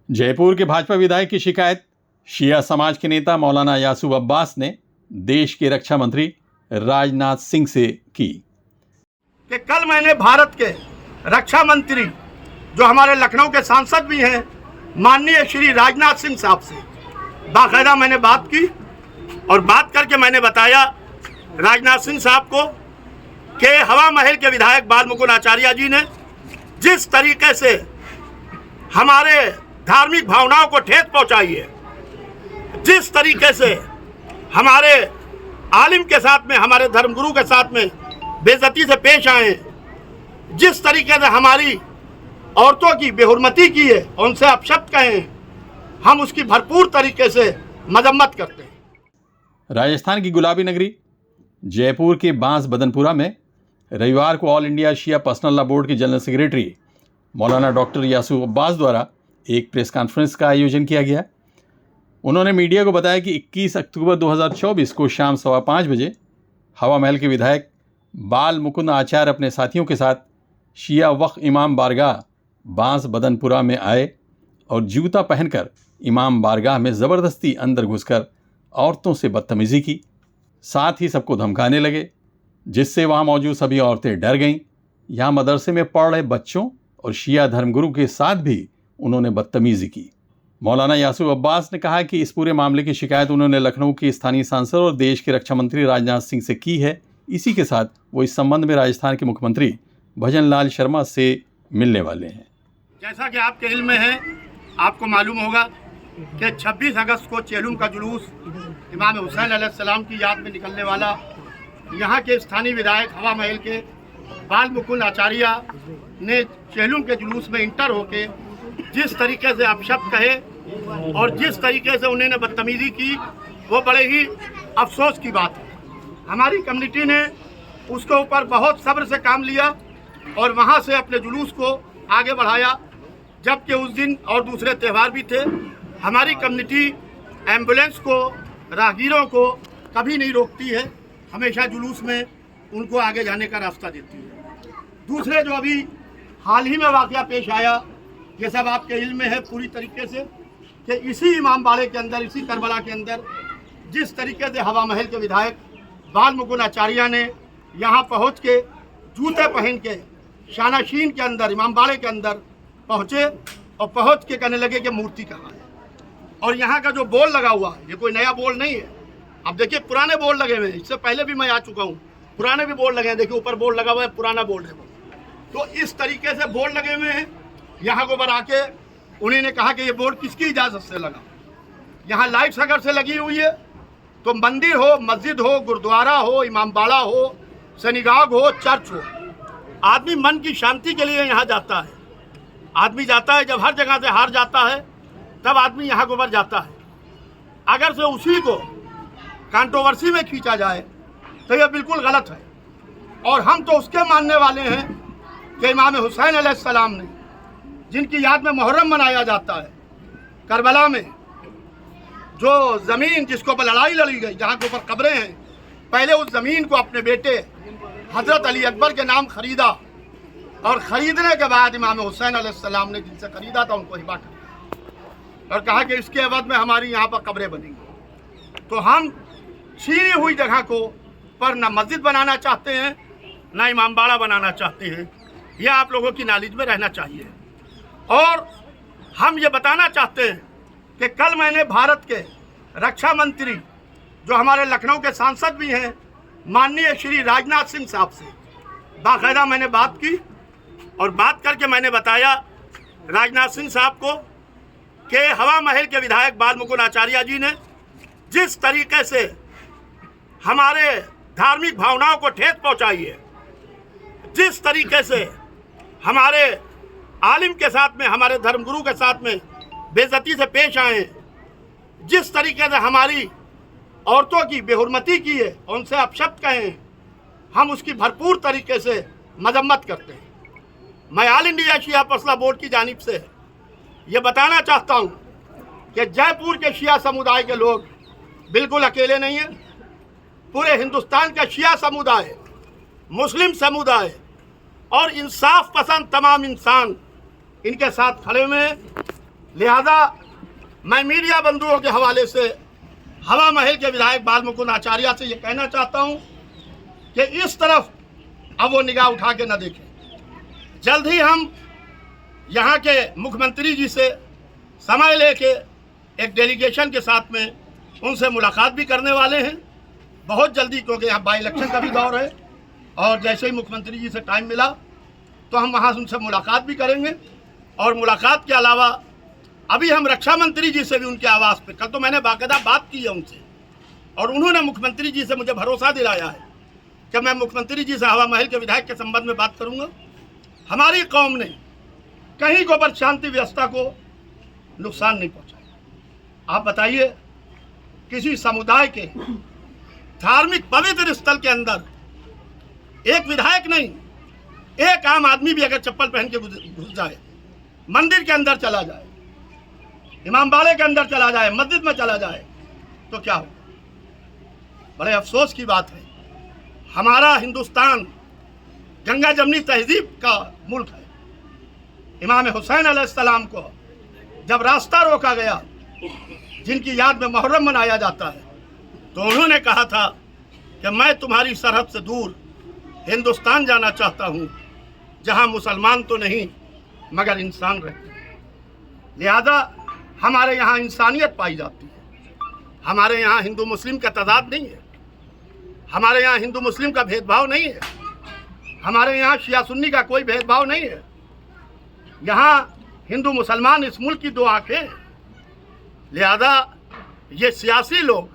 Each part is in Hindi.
जयपुर के भाजपा विधायक की शिकायत शिया समाज के नेता मौलाना यासूब अब्बास ने देश के रक्षा मंत्री राजनाथ सिंह से की कि कल मैंने भारत के रक्षा मंत्री जो हमारे लखनऊ के सांसद भी हैं माननीय श्री राजनाथ सिंह साहब से बाकायदा मैंने बात की और बात करके मैंने बताया राजनाथ सिंह साहब को कि हवा महल के विधायक बाल मुकुंद आचार्य जी ने जिस तरीके से हमारे धार्मिक भावनाओं को ठेस पहुंचाई है, जिस तरीके से हमारे आलिम के साथ में, हमारे धर्मगुरु के साथ में बेइज्जती से पेश आए, जिस तरीके से हमारी औरतों की बेहुरमती की है, उनसे अपशब्द कहे, हम उसकी भरपूर तरीके से मजम्मत करते हैं। राजस्थान की गुलाबी नगरी जयपुर के बांस बदनपुरा में रविवार को ऑल इंडिया शिया पर्सनल लॉ बोर्ड के जनरल सेक्रेटरी मौलाना डॉक्टर यासूब अब्बास द्वारा एक प्रेस कॉन्फ्रेंस का आयोजन किया गया। उन्होंने मीडिया को बताया कि 21 अक्टूबर 2024 को शाम 5:15 बजे हवा महल के विधायक बाल मुकुंद आचार्य अपने साथियों के साथ शिया वक्फ इमाम बारगाह बांस बदनपुरा में आए और जूता पहनकर इमाम बारगाह में ज़बरदस्ती अंदर घुसकर औरतों से बदतमीज़ी की, साथ ही सबको धमकाने लगे, जिससे वहाँ मौजूद सभी औरतें डर गईं। यहाँ मदरसे में पढ़ रहे बच्चों और शिया धर्मगुरु के साथ भी उन्होंने बदतमीज़ी की। मौलाना यासूब अब्बास ने कहा कि इस पूरे मामले की शिकायत उन्होंने लखनऊ के स्थानीय सांसद और देश के रक्षा मंत्री राजनाथ सिंह से की है। इसी के साथ वो इस संबंध में राजस्थान के मुख्यमंत्री भजन लाल शर्मा से मिलने वाले हैं। जैसा कि आपके इल्म में है, आपको मालूम होगा कि 26 अगस्त को चेलूम का जुलूस इमाम हुसैन अलैहिस्सलाम की याद में निकलने वाला, यहाँ के स्थानीय विधायक हवा महल के बाल मुकुंद आचार्य ने चेलूम के जुलूस में इंटर होके जिस तरीके से अपशब्द कहे और जिस तरीके से उन्होंने बदतमीजी की, वो बड़े ही अफसोस की बात है। हमारी कम्युनिटी ने उसके ऊपर बहुत सब्र से काम लिया और वहाँ से अपने जुलूस को आगे बढ़ाया, जबकि उस दिन और दूसरे त्यौहार भी थे। हमारी कम्युनिटी एम्बुलेंस को, राहगीरों को कभी नहीं रोकती है, हमेशा जुलूस में उनको आगे जाने का रास्ता देती है। दूसरे जो अभी हाल ही में वाक़या पेश आया, ये सब आपके इल्म में है पूरी तरीके से कि इसी इमामबाड़े के अंदर, इसी करबला के अंदर जिस तरीके से हवा महल के विधायक बाल मुकुंद आचार्य ने यहाँ पहुँच के जूते पहन के शानाशीन के अंदर, इमामबाड़े के अंदर पहुँचे और पहुँच के कहने लगे कि मूर्ति कहाँ है। और यहाँ का जो बोर्ड लगा हुआ है, ये कोई नया बोर्ड नहीं है। अब देखिए पुराने बोर्ड लगे हुए हैं, इससे पहले भी मैं आ चुका हूँ, पुराने भी बोर्ड लगे हैं। देखिए ऊपर बोर्ड लगा हुआ है, पुराना बोर्ड है वो। तो इस तरीके से बोर्ड लगे हुए हैं। यहाँ को बना के उन्होंने कहा कि ये बोर्ड किसकी इजाज़त से लगा। यहाँ लाइट्स अगर से लगी हुई है तो मंदिर हो, मस्जिद हो, गुरुद्वारा हो, इमामबाड़ा हो, सनीगाग हो, चर्च हो, आदमी मन की शांति के लिए यहाँ जाता है। आदमी जाता है, जब हर जगह से हार जाता है तब आदमी यहाँ को ऊपर जाता है। अगर से उसी को कंट्रोवर्सी में खींचा जाए तो यह बिल्कुल गलत है। और हम तो उसके मानने वाले हैं कि इमाम हुसैन अलैहिस्सलाम ने, जिनकी याद में मुहर्रम मनाया जाता है, करबला में जो ज़मीन जिसको ऊपर लड़ाई लड़ी गई, जहाँ के ऊपर कब्रें हैं, पहले उस ज़मीन को अपने बेटे हज़रत अली अकबर के नाम खरीदा और ख़रीदने के बाद इमाम हुसैन अलैहिस्सलाम ने जिनसे ख़रीदा था उनको हिबा कर दिया और कहा कि इसके एवज में हमारी यहाँ पर कब्रें बनेंगी। तो हम छीनी हुई जगह को पर न मस्जिद बनाना चाहते हैं, न इमामबाड़ा बनाना चाहते हैं। यह आप लोगों की नॉलेज में रहना चाहिए। और हम ये बताना चाहते हैं कि कल मैंने भारत के रक्षा मंत्री जो हमारे लखनऊ के सांसद भी हैं माननीय श्री राजनाथ सिंह साहब से बाकायदा मैंने बात की और बात करके मैंने बताया राजनाथ सिंह साहब को कि हवा महल के विधायक बाल मुकुंद आचार्य जी ने जिस तरीके से हमारे धार्मिक भावनाओं को ठेस पहुंचाई है, जिस तरीके से हमारे आलिम के साथ में, हमारे धर्मगुरु के साथ में बेइज्जती से पेश आए, जिस तरीके से हमारी औरतों की बेहुरमती की है, उनसे अपशब्द कहे, हम उसकी भरपूर तरीके से मजम्मत करते हैं। मैं ऑल इंडिया शिया पर्सनल लॉ बोर्ड की जानिब से ये बताना चाहता हूँ कि जयपुर के शिया समुदाय के लोग बिल्कुल अकेले नहीं हैं। पूरे हिंदुस्तान का शिया समुदाय, मुस्लिम समुदाय और इंसाफ पसंद तमाम इंसान इनके साथ खड़े हुए हैं। लिहाजा मैं मीडिया बंधुओं के हवाले से हवा महल के विधायक बाल मुकुंद आचार्य से ये कहना चाहता हूँ कि इस तरफ अब वो निगाह उठा के न देखें। जल्द ही हम यहाँ के मुख्यमंत्री जी से समय लेके एक डेलीगेशन के साथ में उनसे मुलाकात भी करने वाले हैं बहुत जल्दी, क्योंकि यहाँ बाई इलेक्शन का भी दौर है और जैसे ही मुख्यमंत्री जी से टाइम मिला तो हम वहाँ उनसे मुलाकात भी करेंगे। और मुलाकात के अलावा अभी हम रक्षा मंत्री जी से भी उनके आवास पे, कल तो मैंने बाकायदा बात की है उनसे और उन्होंने मुख्यमंत्री जी से मुझे भरोसा दिलाया है कि मैं मुख्यमंत्री जी से हवा महल के विधायक के संबंध में बात करूँगा। हमारी कौम ने कहीं को पर शांति व्यवस्था को नुकसान नहीं पहुँचाया। आप बताइए, किसी समुदाय के धार्मिक पवित्र स्थल के अंदर एक विधायक नहीं, एक आम आदमी भी अगर चप्पल पहन के घुस जाए, मंदिर के अंदर चला जाए, इमामबाड़े के अंदर चला जाए, मस्जिद में चला जाए, तो क्या हो? बड़े अफसोस की बात है। हमारा हिंदुस्तान गंगा जमनी तहजीब का मुल्क है। इमाम हुसैन अलैहिस्सलाम को जब रास्ता रोका गया, जिनकी याद में मुहर्रम मनाया जाता है, तो उन्होंने कहा था कि मैं तुम्हारी सरहद से दूर हिंदुस्तान जाना चाहता हूँ, जहाँ मुसलमान तो नहीं मगर इंसान रहते हैं। लिहाजा हमारे यहाँ इंसानियत पाई जाती है। हमारे यहाँ हिंदू मुस्लिम का तजाद नहीं है, हमारे यहाँ हिंदू मुस्लिम का भेदभाव नहीं है, हमारे यहाँ शिया सुन्नी का कोई भेदभाव नहीं है। यहाँ हिंदू मुसलमान इस मुल्क की दो आंखें हैं। लिहाजा ये सियासी लोग,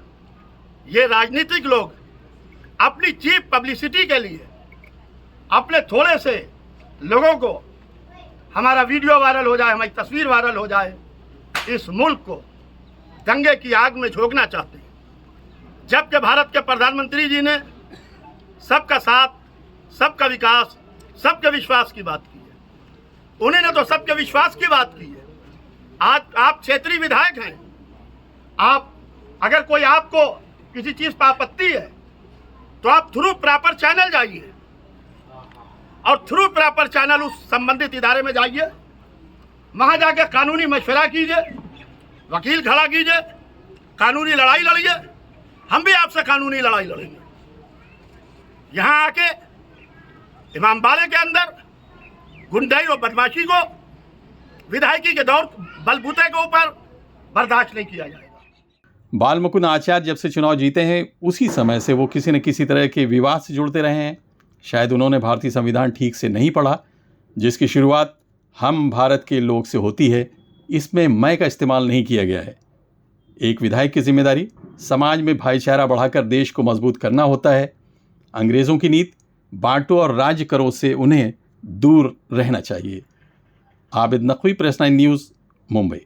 ये राजनीतिक लोग अपनी चीप पब्लिसिटी के लिए अपने थोड़े से लोगों को, हमारा वीडियो वायरल हो जाए, हमारी तस्वीर वायरल हो जाए, इस मुल्क को दंगे की आग में झोंकना चाहते हैं। जबकि भारत के प्रधानमंत्री जी ने सबका साथ, सबका विकास, सबके विश्वास की बात की है। उन्होंने तो सबके विश्वास की बात की है। आज आप क्षेत्रीय विधायक हैं, आप अगर कोई आपको किसी चीज़ पर आपत्ति है तो आप थ्रू प्रॉपर चैनल जाइए और थ्रू प्रॉपर चैनल उस संबंधित इदारे में जाइए, वहाँ जाकर कानूनी मशवरा कीजिए, वकील खड़ा कीजिए, कानूनी लड़ाई लड़िए। हम भी आपसे कानूनी लड़ाई लड़ेंगे। यहाँ आके इमामबाड़े के अंदर गुंडाई और बदमाशी को विधायकी के दौर बलबूते के ऊपर बर्दाश्त नहीं किया जाएगा। बाल मुकुंद आचार्य जब से चुनाव जीते हैं उसी समय से वो किसी न किसी तरह के विवाद से जुड़ते रहे हैं। शायद उन्होंने भारतीय संविधान ठीक से नहीं पढ़ा, जिसकी शुरुआत हम भारत के लोग से होती है। इसमें मैं का इस्तेमाल नहीं किया गया है। एक विधायक की जिम्मेदारी समाज में भाईचारा बढ़ाकर देश को मजबूत करना होता है। अंग्रेज़ों की नीति बांटो और राज्य करो से उन्हें दूर रहना चाहिए। Abid Naqvi, press 9 news, Mumbai.